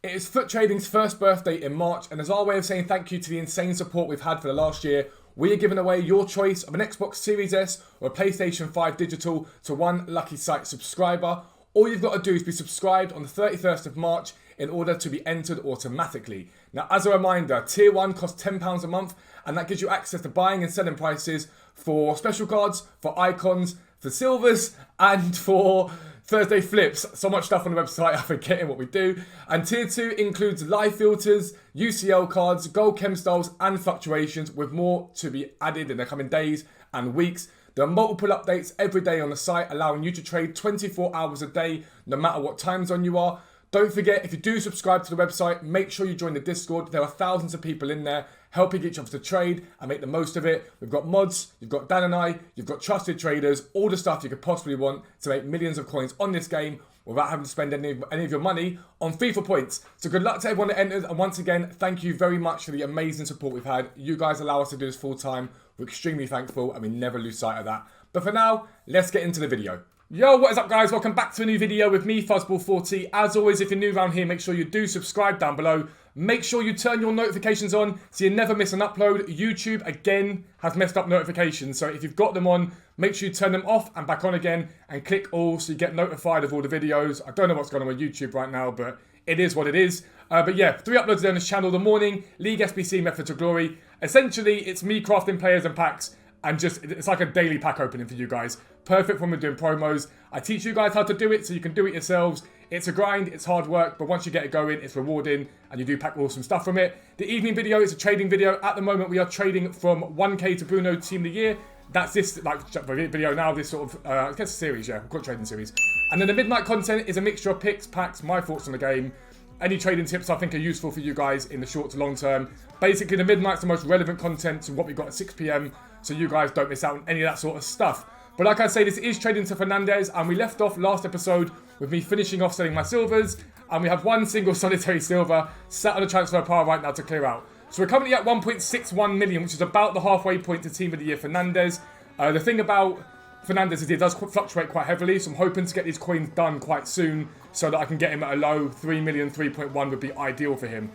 It is Foot Trading's first birthday in March, and as our way of saying thank you to the insane support we've had for the last year, we are giving away your choice of an Xbox Series S or a PlayStation 5 digital to one lucky site subscriber. All you've got to do is be subscribed on the 31st of March in order to be entered automatically. Now, as a reminder, Tier 1 costs £10 a month, and that gives you access to buying and selling prices for special cards, for icons, for silvers, and for Thursday flips. So much stuff on the website, I'm forgetting what we do. And Tier 2 includes live filters, UCL cards, gold chem styles, and fluctuations, with more to be added in the coming days and weeks. There are multiple updates every day on the site, allowing you to trade 24 hours a day, no matter what time zone you are. Don't forget, if you do subscribe to the website, make sure you join the Discord. There are thousands of people in there helping each other to trade and make the most of it. We've got mods, you've got Dan and I, you've got trusted traders, all the stuff you could possibly want to make millions of coins on this game without having to spend any of your money on FIFA points. So good luck to everyone that enters, and once again, thank you very much for the amazing support we've had. You guys allow us to do this full time. We're extremely thankful, and we never lose sight of that. But for now, let's get into the video. Yo, what is up guys? Welcome back to a new video with me, Fuzzball40. As always, if you're new around here, make sure you do subscribe down below. Make sure you turn your notifications on so you never miss an upload. YouTube, again, has messed up notifications. So if you've got them on, make sure you turn them off and back on again and click all so you get notified of all the videos. I don't know what's going on with YouTube right now, but it is what it is. But yeah, 3 uploads there on this channel. The morning, League SBC Method to Glory. Essentially, it's me crafting players and packs. And just, it's like a daily pack opening for you guys. Perfect when we're doing promos. I teach you guys how to do it so you can do it yourselves. It's a grind, it's hard work, but once you get it going, it's rewarding and you do pack awesome stuff from it. The evening video is a trading video. At the moment, we are trading from 1K to BRUNO Team of the Year. That's this video now, this sort of, I guess a series, yeah, we've got a trading series. And then the midnight content is a mixture of picks, packs, my thoughts on the game, any trading tips I think are useful for you guys in the short to long term. Basically, the midnight's the most relevant content to what we've got at 6 PM, so you guys don't miss out on any of that sort of stuff. But like I say, this is Trading to Fernandes, and we left off last episode with me finishing off selling my silvers, and we have one single solitary silver sat on the transfer pile right now to clear out. So we're currently at 1.61 million, which is about the halfway point to Team of the Year Fernandes. The thing about Fernandes is he does fluctuate quite heavily, so I'm hoping to get these coins done quite soon so that I can get him at a low 3 million, 3.1 would be ideal for him.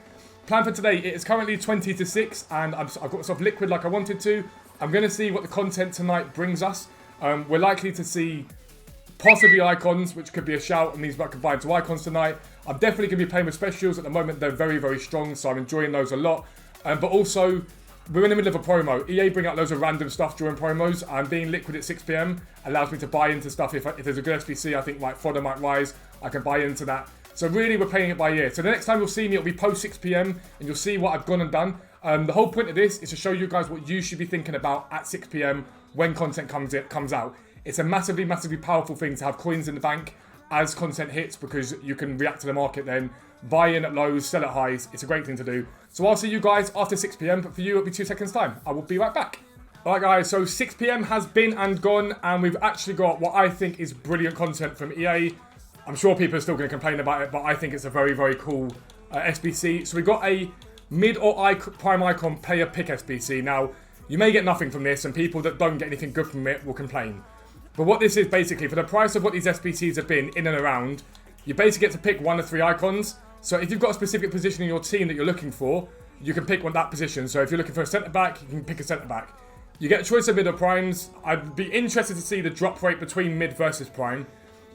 Plan for today, it is currently 20 to 6, and I've got myself liquid like I wanted to. I'm going to see what the content tonight brings us. We're likely to see possibly icons, which could be a shout, and these might combine to icons tonight. I'm definitely going to be playing with specials. At the moment, they're very, very strong, so I'm enjoying those a lot. But also, we're in the middle of a promo. EA bring out loads of random stuff during promos, and being liquid at 6 PM allows me to buy into stuff. If there's a good SBC, I think like fodder might rise, I can buy into that. So really, we're playing it by ear. So the next time you'll see me, it'll be post 6 PM, and you'll see what I've gone and done. The whole point of this is to show you guys what you should be thinking about at 6 PM when content comes out. It's a massively, massively powerful thing to have coins in the bank as content hits, because you can react to the market then, buy in at lows, sell at highs. It's a great thing to do. So I'll see you guys after 6 PM, but for you, it'll be 2 seconds time. I will be right back. Alright guys, so 6 PM has been and gone, and we've actually got what I think is brilliant content from EA. I'm sure people are still going to complain about it, but I think it's a very, very cool SBC. So we got a mid or prime icon player pick SBC. Now, you may get nothing from this, and people that don't get anything good from it will complain. But what this is basically, for the price of what these SBCs have been in and around, you basically get to pick 1 of 3 icons. So if you've got a specific position in your team that you're looking for, you can pick that position. So if you're looking for a centre-back, you can pick a centre-back. You get a choice of mid or primes. I'd be interested to see the drop rate between mid versus prime.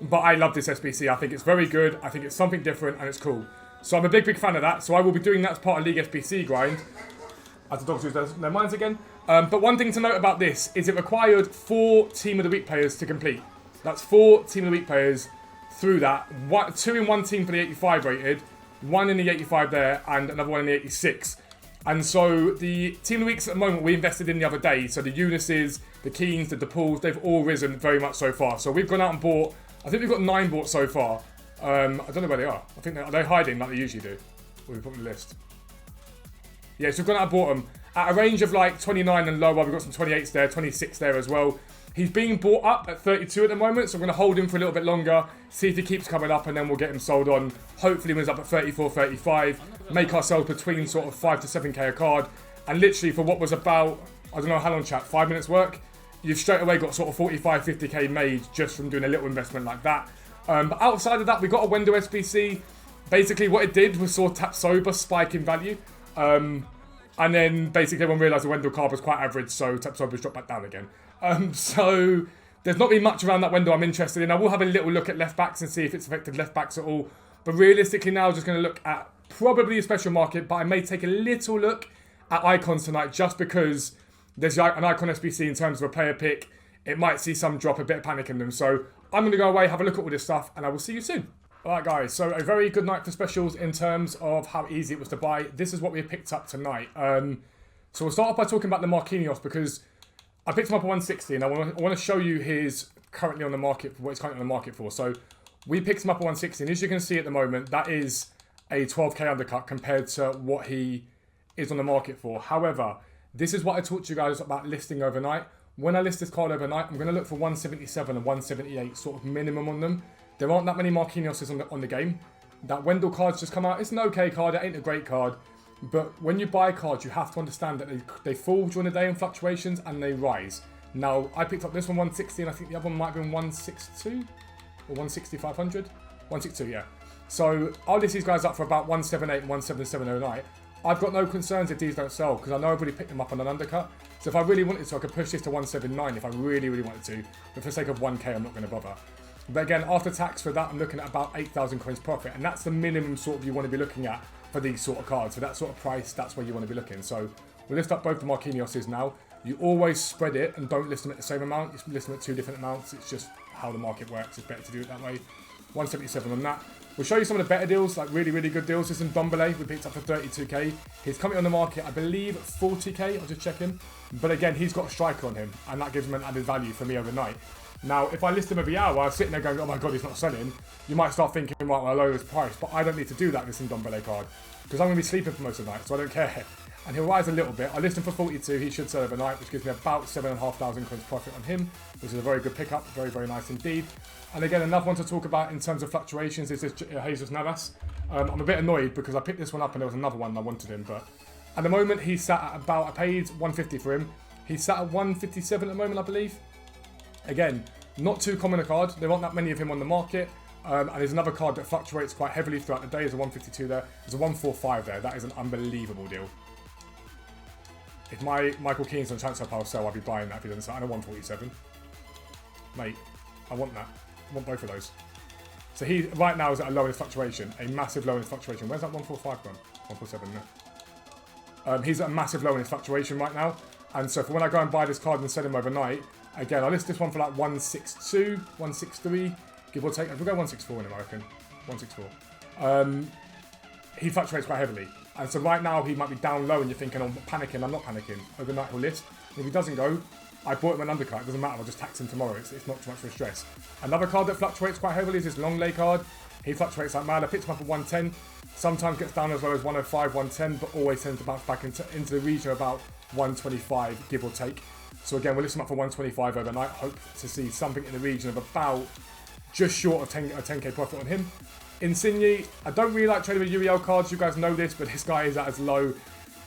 But I love this SBC. I think it's very good. I think it's something different, and it's cool. So I'm a big, big fan of that. So I will be doing that as part of League SBC grind. As the dogs lose their minds again. But one thing to note about this is it required 4 Team of the Week players to complete. That's 4 Team of the Week players through that. 2 in one team for the 85 rated, 1 in the 85 there, and another 1 in the 86. And so the Team of the Weeks at the moment we invested in the other day. So the Eunices, the Keens, the DePauls, they've all risen very much so far. So we've gone out and bought, I think we've got 9 bought so far. I don't know where they are. I think they're hiding like they usually do. Or we put them on the list. Yeah, so we've gone out and bought them at a range of like 29 and lower. We've got some 28s there, 26 there as well. He's being bought up at 32 at the moment, so I'm going to hold him for a little bit longer, see if he keeps coming up, and then we'll get him sold on. Hopefully when he's up at 34, 35, make ourselves between sort of 5 to 7k a card. And literally for what was about, I don't know how long chat, 5 minutes work, you've straight away got sort of 45, 50k made just from doing a little investment like that. But outside of that, we got a Wendo SBC. Basically, what it did was saw Tap Sober spike in value. And then basically everyone realised the Wendell card was quite average, so Tap Sober's dropped back down again. So there's not really much around that Wendell I'm interested in. I will have a little look at left backs and see if it's affected left backs at all. But realistically now, I'm just going to look at probably a special market, but I may take a little look at icons tonight just because there's an icon SBC in terms of a player pick. It might see some drop, a bit of panic in them. So I'm going to go away, have a look at all this stuff, and I will see you soon. Alright guys, so a very good night for specials in terms of how easy it was to buy. This is what we picked up tonight. So we'll start off by talking about the Marquinhos because I picked him up at 160 and I want to show you his currently on the market, what he's currently on the market for. So we picked him up at 160 and as you can see at the moment, that is a 12k undercut compared to what he is on the market for. However, this is what I talked to you guys about listing overnight. When I list this card overnight, I'm going to look for 177 and 178 sort of minimum on them. There aren't that many Marquinhos on the game. That Wendell card's just come out. It's an okay card. It ain't a great card. But when you buy cards, you have to understand that they fall during the day in fluctuations and they rise. Now, I picked up this one 160 and I think the other one might have been 162 or 160, 500. 162, yeah. So I'll list these guys up for about 178 and 177 overnight. I've got no concerns if these don't sell because I know I've already picked them up on an undercut. So if I really wanted to, I could push this to 179 if I really, really wanted to. But for the sake of 1k, I'm not going to bother. But again, after tax for that, I'm looking at about 8,000 coins profit. And that's the minimum sort of you want to be looking at for these sort of cards. For that sort of price, that's where you want to be looking. So we'll list up both the Marquinhoses now. You always spread it and don't list them at the same amount. You list them at 2 different amounts. It's just how the market works. It's better to do it that way. 177 on that. We'll show you some of the better deals, like really, really good deals. This is Ndombele, we picked up for 32k. He's coming on the market, I believe, 40k. I'll just check him. But again, he's got a striker on him, and that gives him an added value for me overnight. Now, if I list him every hour, I'm sitting there going, oh my god, he's not selling. You might start thinking, right, well, I lower his price. But I don't need to do that with this Ndombele card, because I'm going to be sleeping for most of the night, so I don't care. And he'll rise a little bit. I list him for 42, he should sell overnight, which gives me about 7,500 coins profit on him, which is a very good pickup, very, very nice indeed. And again, another one to talk about in terms of fluctuations is this Jesus Navas. I'm a bit annoyed because I picked this one up and there was another one and I wanted him, but at the moment he's sat at about, I paid 150 for him. He's sat at 157 at the moment, I believe. Again, not too common a card. There aren't that many of him on the market. And there's another card that fluctuates quite heavily throughout the day. There's a 152 there. There's a 145 there. That is an unbelievable deal. If my Michael Keane's on transfer pile sell, I'll be buying that if he doesn't sell. And a 147. Mate, I want that. I want both of those. So he right now is at a lowest fluctuation, a massive lowest fluctuation. Where's that 145 gone? 147 there. He's at a massive lowest fluctuation right now. And so for when I go and buy this card and sell him overnight, again, I list this one for like 162, 163, give or take. We'll go 164 in him, I reckon. 164. He fluctuates quite heavily. And so right now he might be down low and you're thinking, oh, I'm panicking. I'm not panicking. Overnight he'll list. And if he doesn't go, I bought him an undercut. It doesn't matter. I'll just tax him tomorrow. It's not too much for stress. Another card that fluctuates quite heavily is this long lay card. He fluctuates like mad. I picked him up at 110. Sometimes gets down as low as 105, 110, but always tends to bounce back into the region of about 125, give or take. So again, we'll list him up for 125 overnight. Hope to see something in the region of about just short of 10k profit on him. Insigne, I don't really like trading with UEL cards. You guys know this, but this guy is at as low.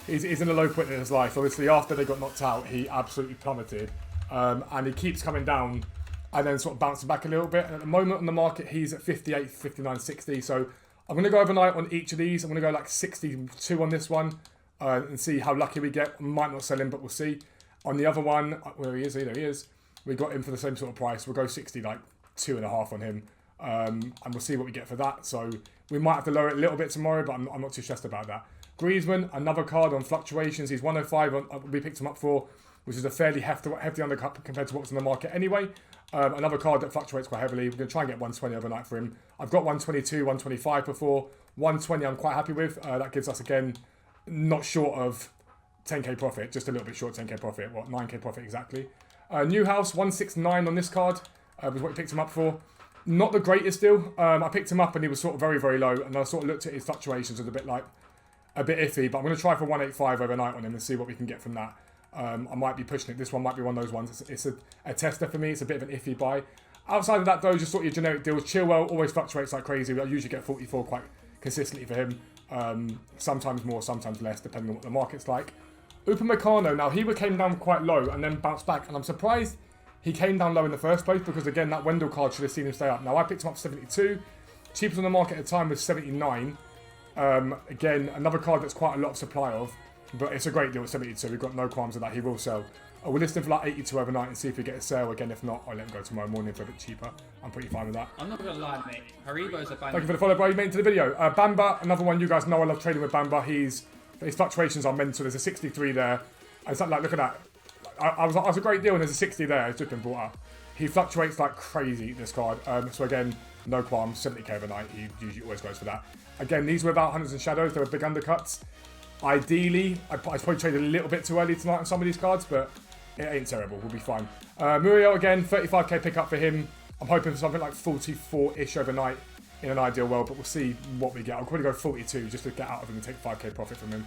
He's in a low point in his life. Obviously, after they got knocked out, he absolutely plummeted. And he keeps coming down and then sort of bouncing back a little bit. And at the moment on the market, he's at 58, 59, 60. So I'm going to go overnight on each of these. I'm going to go like 62 on this one and see how lucky we get. Might not sell him, but we'll see. On the other one, where he is, there he is. We got him for the same sort of price. We'll go 60, like 2.5 on him. And we'll see what we get for that. So we might have to lower it a little bit tomorrow, but I'm not too stressed about that. Griezmann, another card on fluctuations. He's 105 on, we picked him up for, which is a fairly hefty undercut compared to what's in the market anyway. Another card that fluctuates quite heavily. We're going to try and get 120 overnight for him. I've got 122, 125 before. 120 I'm quite happy with. That gives us, again, not short of 10k profit. Just a little bit short of 10k profit. What, 9k profit exactly. Newhouse, 169 on this card. Was what we picked him up for. Not the greatest deal. I picked him up and he was sort of very, very low. And I sort of looked at his fluctuations as a bit iffy, but I'm going to try for 185 overnight on him and see what we can get from that. I might be pushing it. This one might be one of those ones. It's a tester for me. It's a bit of an iffy buy. Outside of that, though, just sort of your generic deals. Chilwell always fluctuates like crazy. I usually get 44 quite consistently for him. Sometimes more, sometimes less, depending on what the market's like. Upamecano, now he came down quite low and then bounced back, and I'm surprised he came down low in the first place because, again, that Wendell card should have seen him stay up. Now, I picked him up 72. Cheapest on the market at the time was 79. Again, another card that's quite a lot of supply of, but it's a great deal at 72. We've got no qualms with that. He will sell. We'll list him for like 82 overnight and see if we get a sale. Again, if not, I'll let him go tomorrow morning for a bit cheaper. I'm pretty fine with that. I'm not gonna lie, mate. Haribo's a banger. Thank you for the follow, bro. You made it to the video. Bamba, another one. You guys know I love trading with Bamba. His fluctuations are mental. There's a 63 there. And it's like, look at that. I was a great deal and there's a 60 there. It's just been brought up. He fluctuates like crazy, this card. So again, no qualms. 70k overnight. He usually always goes for that. Again, these were about hundreds and shadows. They were big undercuts. Ideally, I probably traded a little bit too early tonight on some of these cards, but it ain't terrible. We'll be fine. Muriel, again, 35k pickup for him. I'm hoping for something like 44-ish overnight in an ideal world, but we'll see what we get. I'll probably go 42 just to get out of him and take 5k profit from him,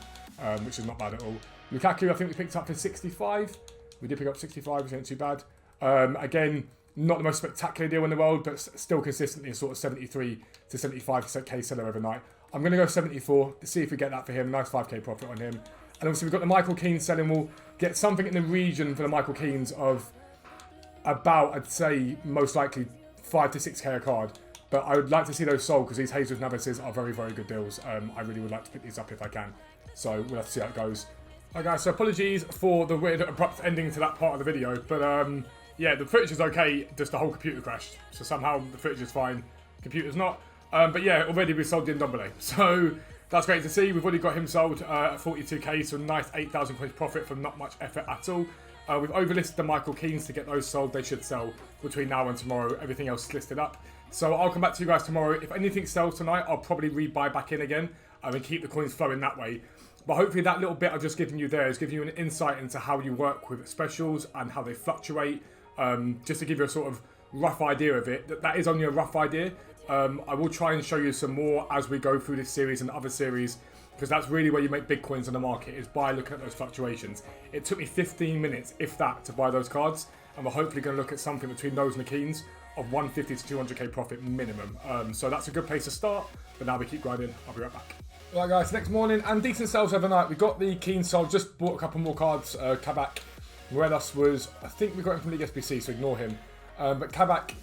which is not bad at all. Lukaku, I think we picked up for 65. We did pick up 65, which ain't too bad. Again, not the most spectacular deal in the world, but still consistently a sort of 73 to 75k seller overnight. I'm going to go 74 to see if we get that for him. Nice 5k profit on him. And obviously we've got the Michael Keane selling. We'll get something in the region for the Michael Keanes of about, I'd say, most likely 5 to 6k a card. But I would like to see those sold because these Jesus Navises are very, very good deals. I really would like to pick these up if I can. So we'll have to see how it goes. Alright guys, so apologies for the weird abrupt ending to that part of the video. But yeah, the footage is okay, just the whole computer crashed. So somehow the footage is fine, computer's not. But yeah, already we sold the Ndombele. So that's great to see. We've already got him sold at 42k, so a nice 8,000 points profit from not much effort at all. We've overlisted the Michael Keanes to get those sold. They should sell between now and tomorrow. Everything else is listed up. So I'll come back to you guys tomorrow. If anything sells tonight, I'll probably rebuy back in again and keep the coins flowing that way. But hopefully that little bit I've just given you there is giving you an insight into how you work with specials and how they fluctuate. Just to give you a sort of rough idea of it. That is only a rough idea. I will try and show you some more as we go through this series and other series, because that's really where you make big coins on the market, is by looking at those fluctuations. It took me 15 minutes, if that, to buy those cards, and we're hopefully going to look at something between those and the Keanes of 150 to 200k profit minimum. So that's a good place to start, but now we keep grinding. I'll be right back. Right guys, next morning, and decent sales overnight. We got the Keane sold, just bought a couple more cards. Kabak, Morelos was, I think we got him from League SBC, so ignore him. But Kabak,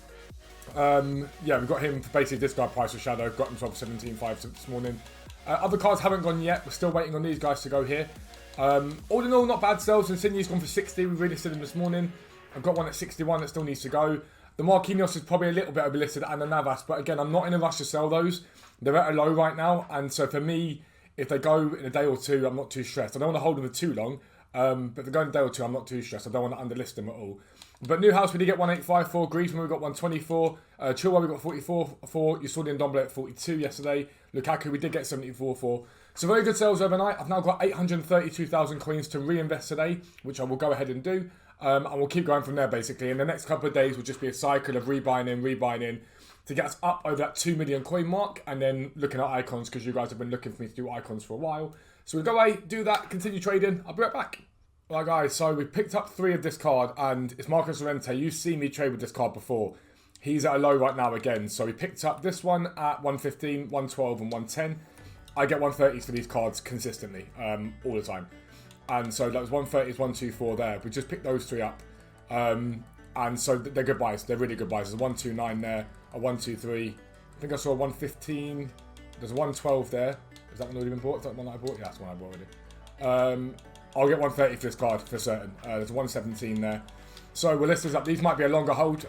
yeah, we got him for basically discard price of Shadow. Got him for 17.5 this morning. Other cards haven't gone yet. We're still waiting on these guys to go here. All in all, not bad sales. Insignia's gone for 60. We relisted him this morning. I've got one at 61 that still needs to go. The Marquinhos is probably a little bit overlisted, and the Navas. But again, I'm not in a rush to sell those. They're at a low right now. And so for me, if they go in a day or two, I'm not too stressed. I don't want to hold them for too long. But if they go in a day or two, I'm not too stressed. I don't want to underlist them at all. But Newhouse, we did get 185 for. Griezmann, we got 124. Chilwell, we got 44 for. You saw the Ndombele at 42 yesterday. Lukaku, we did get 74 for. So very good sales overnight. I've now got 832,000 coins to reinvest today, which I will go ahead and do. And we'll keep going from there, basically. In the next couple of days will just be a cycle of rebuying in, to get us up over that 2 million coin mark, and then looking at icons, because you guys have been looking for me to do icons for a while. So we'll go away, do that, continue trading. I'll be right back. Right guys, so we picked up 3 of this card, and it's Marcus Llorente. You've seen me trade with this card before. He's at a low right now again. So we picked up this one at 115, 112 and 110. I get 130s for these cards consistently, all the time. And so that was 130s, 124 there. We just picked those 3 up. And so they're good buys. They're really good buys. There's a 129 there, a 123. I think I saw a 115. There's a 112 there. Is that one already been bought? Is that the one that I bought? Yeah, that's the one I bought already. I'll get 130 for this card for certain. There's 117 there. So we'll list this up. These might be a longer hold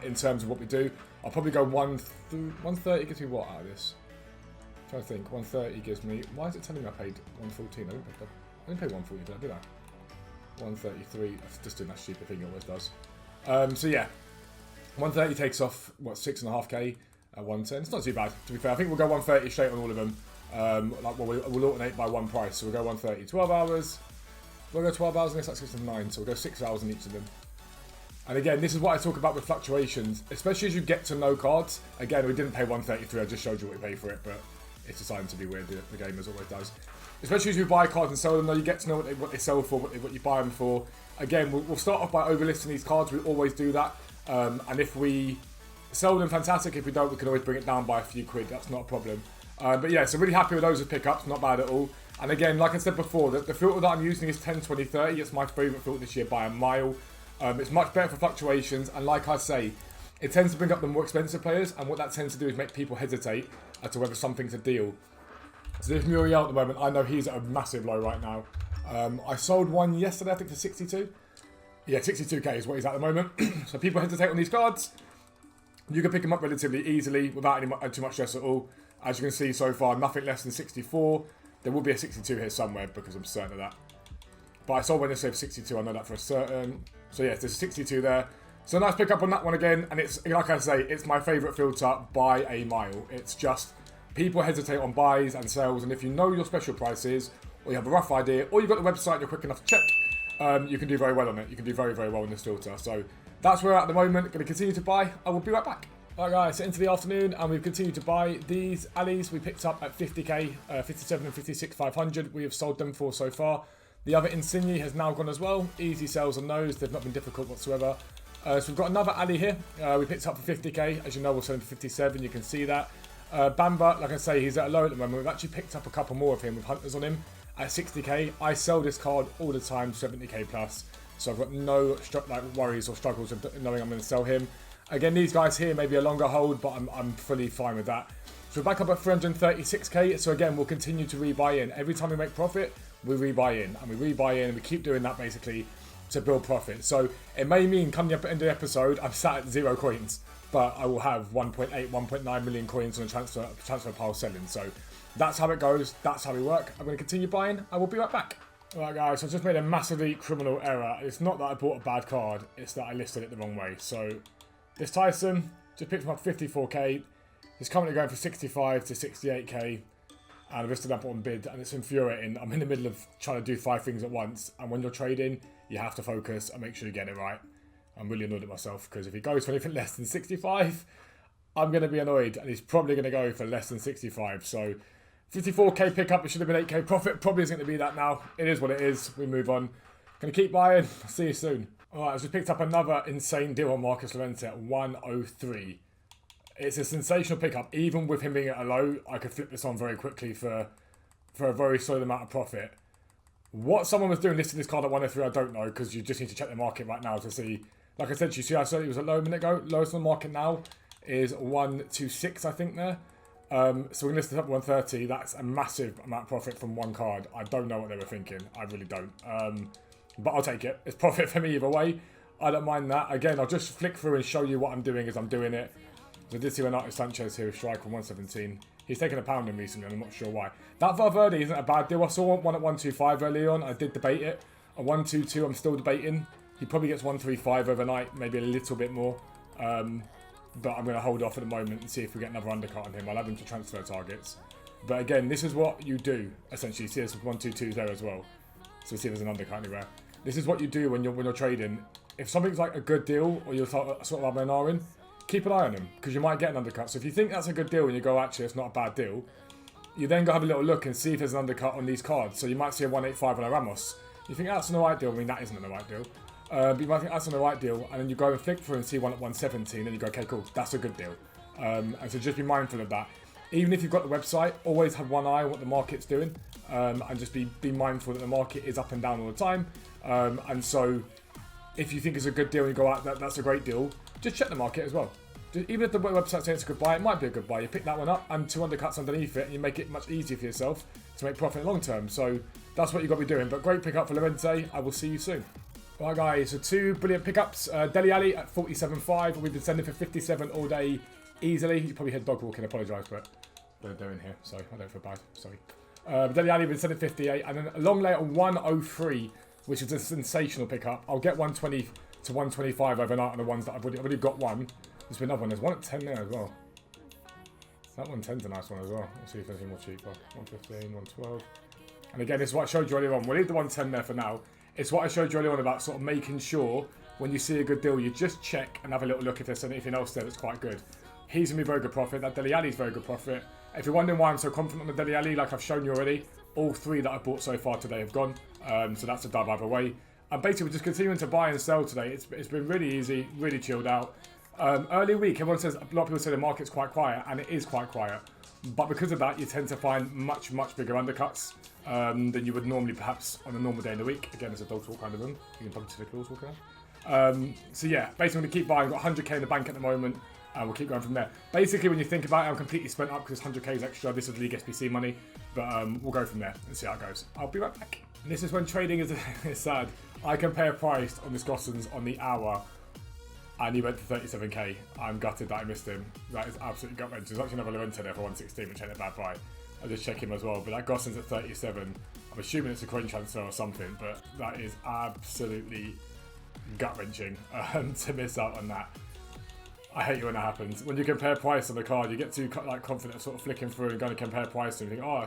in terms of what we do. I'll probably go 130 gives me what out of this? I'm trying to think. 130 gives me... Why is it telling me I paid 114? I didn't pay 140, did I? 133. That's just doing that stupid thing it always does. So yeah. 130 takes off, what, 6.5k at 110. It's not too bad, to be fair. I think we'll go 130 straight on all of them. We'll alternate by one price. So we'll go 130. 12 hours. We'll go 12 hours and this access to 9, so we'll go 6 hours in each of them. And again, this is what I talk about with fluctuations, especially as you get to know cards. Again, we didn't pay 133, I just showed you what we paid for it, but it's designed to be weird, the game as always does. Especially as you buy cards and sell them, though, you get to know what they sell for, what you buy them for. Again, we'll start off by overlisting these cards, we always do that. And if we sell them, fantastic. If we don't, we can always bring it down by a few quid, that's not a problem. But yeah, so really happy with those as pickups, not bad at all. And again, like I said before, the filter that I'm using is 10, 20, 30. It's my favourite filter this year by a mile. It's much better for fluctuations, and like I say, it tends to bring up the more expensive players, and what that tends to do is make people hesitate as to whether something's a deal. So this Muriel at the moment, I know he's at a massive low right now. I sold one yesterday, I think for 62. Yeah, 62k is what he's at the moment. So people hesitate on these cards. You can pick them up relatively easily without any too much stress at all. As you can see so far, nothing less than 64. There will be a 62 here somewhere because I'm certain of that. But I sold one yesterday for 62, I know that for a certain. So yes, there's a 62 there. So nice pick up on that one again. And it's, like I say, it's my favourite filter by a mile. It's just, people hesitate on buys and sells. And if you know your special prices, or you have a rough idea, or you've got the website and you're quick enough to check, you can do very well on it. You can do very, very well in this filter. So that's where we're at the moment. Going to continue to buy. I will be right back. Alright guys, so into the afternoon, and we've continued to buy these Allies. We picked up at 50k, 57 and 56, 500. We have sold them for so far. The other Insigne has now gone as well. Easy sales on those. They've not been difficult whatsoever. So we've got another Ally here. We picked up for 50k. As you know, we're selling for 57. You can see that. Bamba, like I say, he's at a low at the moment. We've actually picked up a couple more of him with Hunters on him at 60k. I sell this card all the time, 70k plus. So I've got no worries or struggles of knowing I'm going to sell him. Again, these guys here may be a longer hold, but I'm fully fine with that. So we're back up at 336k. So again, we'll continue to rebuy in. Every time we make profit, we rebuy in. And we rebuy in, and we keep doing that basically to build profit. So it may mean coming up at the end of the episode, I'm sat at 0 coins, but I will have 1.8, 1.9 million coins on a transfer pile selling. So that's how it goes. That's how we work. I'm going to continue buying. I will be right back. Alright guys, so I just made a massively criminal error. It's not that I bought a bad card, it's that I listed it the wrong way. So this Tyson, just picked him up 54k. He's currently going for 65 to 68k. And I've listed up on bid, and it's infuriating. I'm in the middle of trying to do 5 things at once. And when you're trading, you have to focus and make sure you get it right. I'm really annoyed at myself, because if he goes for anything less than 65, I'm going to be annoyed. And he's probably going to go for less than 65. So 54k pickup, it should have been 8k profit. Probably isn't going to be that now. It is what it is. We move on. Going to keep buying. See you soon. Alright, I just picked up another insane deal on Marcus Llorente at 103. It's a sensational pickup. Even with him being at a low, I could flip this on very quickly for a very solid amount of profit. What someone was doing listing this card at 103, I don't know, because you just need to check the market right now to see. Like I said, you see I said it was at low a minute ago. Lowest on the market now is 126, I think there. So we're going to list this up at 130. That's a massive amount of profit from one card. I don't know what they were thinking. I really don't. But I'll take it. It's profit for me either way. I don't mind that. Again, I'll just flick through and show you what I'm doing as I'm doing it. So I did see Renato Sanchez here with strike on 117. He's taken a pounding recently, and I'm not sure why. That Valverde isn't a bad deal. I saw one at 125 early on. I did debate it. At 122, I'm still debating. He probably gets 135 overnight, maybe a little bit more. But I'm going to hold off at the moment and see if we get another undercut on him. I'll add him to transfer targets. But again, this is what you do, essentially. You see this with 122 there as well. So see if there's an undercut anywhere. This is what you do when you're trading. If something's like a good deal, or you're sort of in, keep an eye on him, because you might get an undercut. So if you think that's a good deal and you go, actually, it's not a bad deal, you then go have a little look and see if there's an undercut on these cards. So you might see a 185 on a Ramos. You think that's an alright deal. I mean, that isn't an alright deal. But you might think that's an alright deal, and then you go and flick through and see one at 117, and you go, okay, cool, that's a good deal. And so just be mindful of that. Even if you've got the website, always have one eye on what the market's doing, and just be mindful that the market is up and down all the time. And so if you think it's a good deal and you go out, that's a great deal, just check the market as well. Even if the website says it's a good buy, it might be a good buy. You pick that one up and 2 undercuts underneath it, and you make it much easier for yourself to make profit long term. So that's what you've got to be doing. But great pickup for Llorente. I will see you soon. Right guys, so 2 brilliant pickups. Dele Alli at 47.5. We've been sending for 57 all day easily. You probably heard dog walking. I apologise for it. What they're doing here. Sorry, I don't feel bad. Sorry. Dele Alli been sending 58, and then a long later 103, which is a sensational pickup. I'll get 120 to 125 overnight on the ones that I've already got one. There's been another one. There's one at 10 there as well. That 110's a nice one as well. Let's see if there's any more cheaper. 115, 112. And again, this is what I showed you earlier on. We'll leave the 110 there for now. It's what I showed you earlier on about sort of making sure when you see a good deal, you just check and have a little look if there's anything else there that's quite good. He's going to be very good profit. That Dele Alli's very good profit. If you're wondering why I'm so confident on the Dele Alli, like I've shown you already, all 3 that I've bought so far today have gone. So that's a dub either way. And basically, we're just continuing to buy and sell today. It's been really easy, really chilled out. Early week, a lot of people say the market's quite quiet, and it is quite quiet. But because of that, you tend to find much bigger undercuts than you would normally perhaps on a normal day in the week. Again, it's a dog talk kind of room. You can probably see the claws walking So yeah, basically I'm going to keep buying. I've got 100k in the bank at the moment. And we'll keep going from there. Basically, when you think about it, I'm completely spent up because 100k is extra. This is League SBC money. But we'll go from there and see how it goes. I'll be right back. And this is when trading is sad. I compare price on this Gossens on the hour. And he went to 37k. I'm gutted that I missed him. That is absolutely gut-wrenching. There's actually another Lorente there for 116, which ain't a bad buy. I'll just check him as well. But that Gossens at 37. I'm assuming it's a coin transfer or something. But that is absolutely gut-wrenching to miss out on that. I hate it when that happens. When you compare price on the card, you get too like confident, sort of flicking through and going to compare price and you think, oh,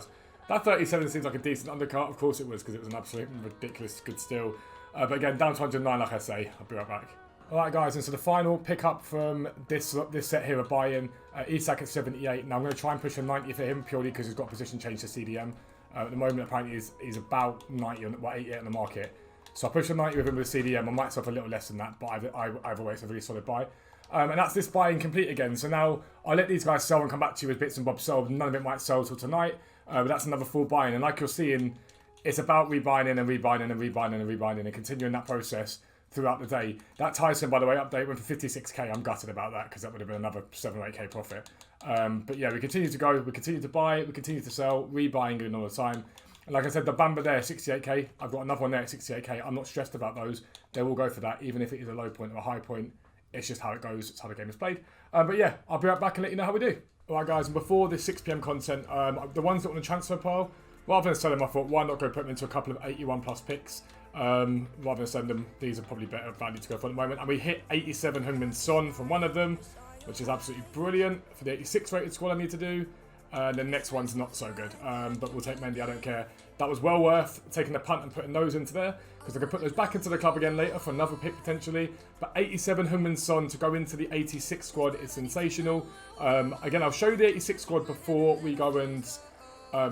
that 37 seems like a decent undercut. Of course it was, because it was an absolute ridiculous good steal. But again, down to 109, like I say. I'll be right back. Alright guys, and so the final pickup from this set here, a buy-in, Isak at 78. Now I'm going to try and push a 90 for him purely because he's got position change to CDM. At the moment, apparently, he's about 90, on, 88 in the market. So I push a 90 with him with CDM. I might suffer a little less than that, but either way, it's a really solid buy. And that's this buy-in complete again. So now I'll let these guys sell and come back to you with bits and bobs sold. None of it might sell till tonight, but that's another full buy-in. And like you're seeing, it's about rebuying in and rebuying in and rebuying in and rebuying in and continuing that process throughout the day. That Tyson, by the way, update went for 56k. I'm gutted about that because that would have been another 7 or 8k profit. But yeah, we continue to go, we continue to buy, we continue to sell, rebuying in all the time. And like I said, the Bamba there, 68k. I've got another one there at 68k. I'm not stressed about those. They will go for that, even if it is a low point or a high point. It's just how it goes. It's how the game is played. But yeah, I'll be right back and let you know how we do. Alright guys, and before this 6 PM content, the ones that want to transfer pile, rather than sell them, I thought, why not go put them into a couple of 81 plus picks? Rather than send them, these are probably better value to go for at the moment. And we hit 87 Heung-min Son from one of them, which is absolutely brilliant. For the 86 rated squad I need to do. The next one's not so good, but we'll take Mendy, I don't care. That was well worth taking the punt and putting those into there, because I can put those back into the club again later for another pick potentially. But 87 Heung-min Son to go into the 86 squad is sensational. Again, I'll show you the 86 squad before we go and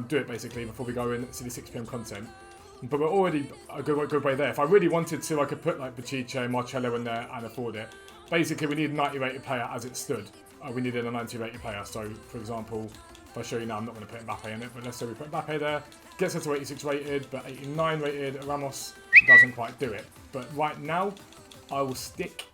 do it, basically, before we go and see the 6 PM content. But we're already a good way there. If I really wanted to, I could put like Bachiche, Marcello in there and afford it. Basically, we need a 90 rated player as it stood. We needed a 90 rated player. So, for example, if I show you now, I'm not going to put Mbappe in it, but let's say we put Mbappe there. Gets us to 86 rated, but 89 rated. Ramos doesn't quite do it. But right now, I will stick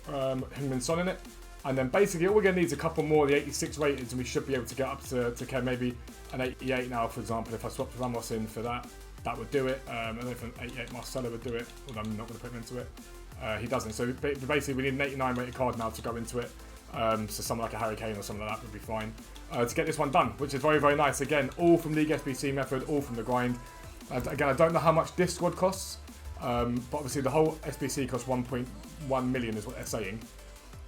Heung-min Son in it. And then basically, all we're going to need is a couple more of the 86 rateds, and we should be able to get up to maybe an 88 now, for example. If I swapped Ramos in for that, that would do it. I don't know if an 88 Marcelo would do it, although I'm not going to put him into it. He doesn't. So basically, we need an 89 rated card now to go into it. So someone like a Harry Kane or something like that would be fine to get this one done, which is very, very nice. Again, all from League SBC method, all from the grind. Again, I don't know how much this squad costs, but obviously the whole SBC costs 1.1 million is what they're saying.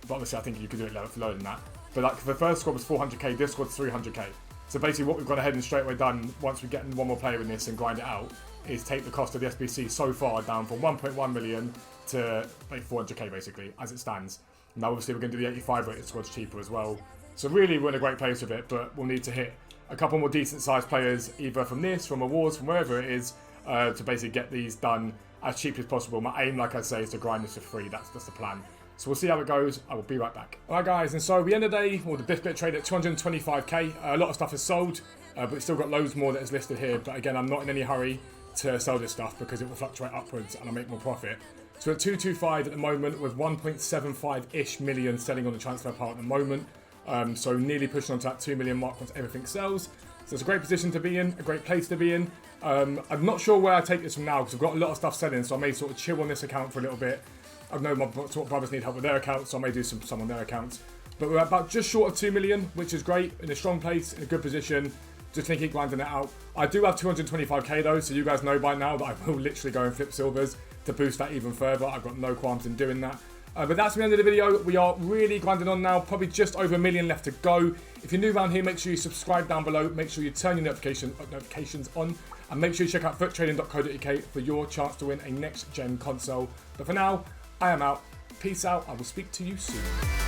But obviously I think you could do it lower than that. But like the first squad was 400k, this squad's 300k. So basically what we've gone ahead and straight away done, once we get one more player in this and grind it out, is take the cost of the SBC so far down from 1.1 million to like 400k basically, as it stands. Now obviously we're going to do the 85 rated squads cheaper as well. So really we're in a great place with it, but we'll need to hit a couple more decent sized players, either from this, from awards, from wherever it is, to basically get these done as cheap as possible. My aim, like I say, is to grind this for free. That's the plan. So we'll see how it goes. I will be right back. Alright guys, and so we end the day, or the bit trade at 225k. A lot of stuff is sold, but it's still got loads more that is listed here. But again, I'm not in any hurry to sell this stuff because it will fluctuate upwards and I'll make more profit. So we're at 225 at the moment with 1.75-ish million selling on the transfer pile at the moment. So nearly pushing onto that 2 million mark once everything sells. So it's a great position to be in, a great place to be in. I'm not sure where I take this from now because I've got a lot of stuff selling, so I may sort of chill on this account for a little bit. I know my brothers need help with their accounts, so I may do some on their accounts. But we're about just short of 2 million, which is great, in a strong place, in a good position. Just going to keep grinding it out. I do have 225k though, so you guys know by now that I will literally go and flip silvers to boost that even further. I've got no qualms in doing that. But that's the end of the video. We are really grinding on now, probably just over 1 million left to go. If you're new around here, make sure you subscribe down below. Make sure you turn your notifications on. And make sure you check out futtrading.co.uk for your chance to win a next gen console. But for now, I am out. Peace out. I will speak to you soon.